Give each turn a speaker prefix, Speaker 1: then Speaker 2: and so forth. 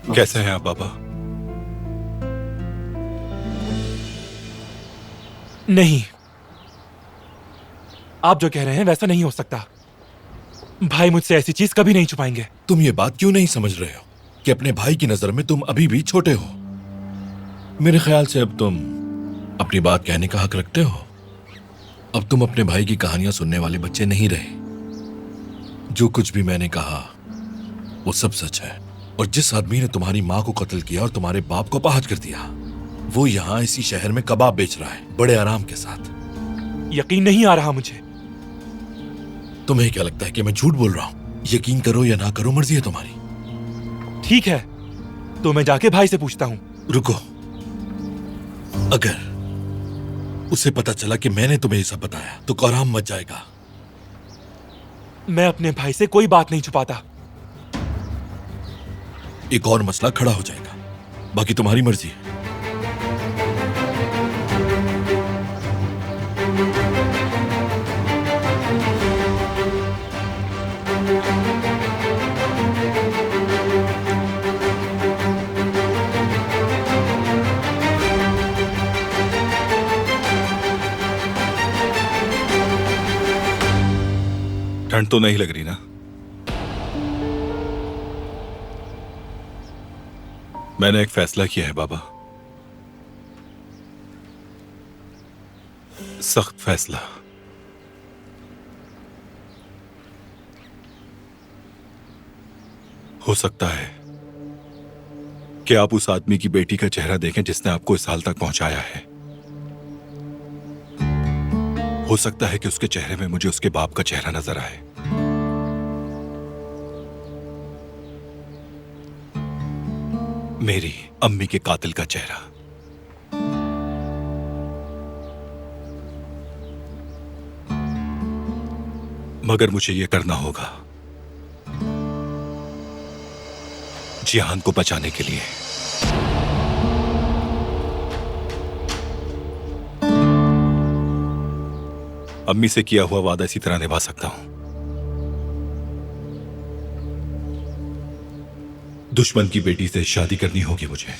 Speaker 1: कैसे हैं आप बाबा?
Speaker 2: नहीं, आप जो कह रहे हैं वैसा नहीं हो सकता। भाई मुझसे ऐसी चीज कभी नहीं छुपाएंगे।
Speaker 3: तुम ये बात क्यों नहीं समझ रहे हो कि अपने भाई की नजर में तुम अभी भी छोटे हो? मेरे ख्याल से अब तुम अपनी बात कहने का हक रखते हो। अब तुम अपने भाई की कहानियां सुनने वाले बच्चे नहीं रहे। जो कुछ भी मैंने कहा वो सब सच है। और जिस आदमी ने तुम्हारी माँ को कत्ल किया और तुम्हारे बाप को अपाहज कर दिया, वो यहाँ इसी शहर में कबाब बेच रहा है, बड़े आराम के साथ।
Speaker 2: यकीन नहीं आ रहा मुझे।
Speaker 3: तुम्हें क्या लगता है कि मैं झूठ बोल रहा हूँ? यकीन करो या ना करो, मर्जी है तुम्हारी।
Speaker 2: ठीक है, तो मैं जाके भाई से पूछता हूँ।
Speaker 3: रुको, अगर उसे पता चला कि मैंने तुम्हें ये सब बताया तो कोहराम मच जाएगा।
Speaker 2: मैं अपने भाई से कोई बात नहीं छुपाता।
Speaker 3: एक और मसला खड़ा हो जाएगा। बाकी तुम्हारी मर्जी है।
Speaker 1: ठंड तो नहीं लग रही ना? मैंने एक फैसला किया है बाबा, सख्त फैसला। हो सकता है कि आप उस आदमी की बेटी का चेहरा देखें जिसने आपको इस हाल तक पहुंचाया है। हो सकता है कि उसके चेहरे में मुझे उसके बाप का चेहरा नजर आए। मेरी अम्मी के कातिल का चेहरा। मगर मुझे यह करना होगा जिहान को बचाने के लिए। अम्मी से किया हुआ वादा इसी तरह निभा सकता हूं। दुश्मन की बेटी से शादी करनी होगी मुझे।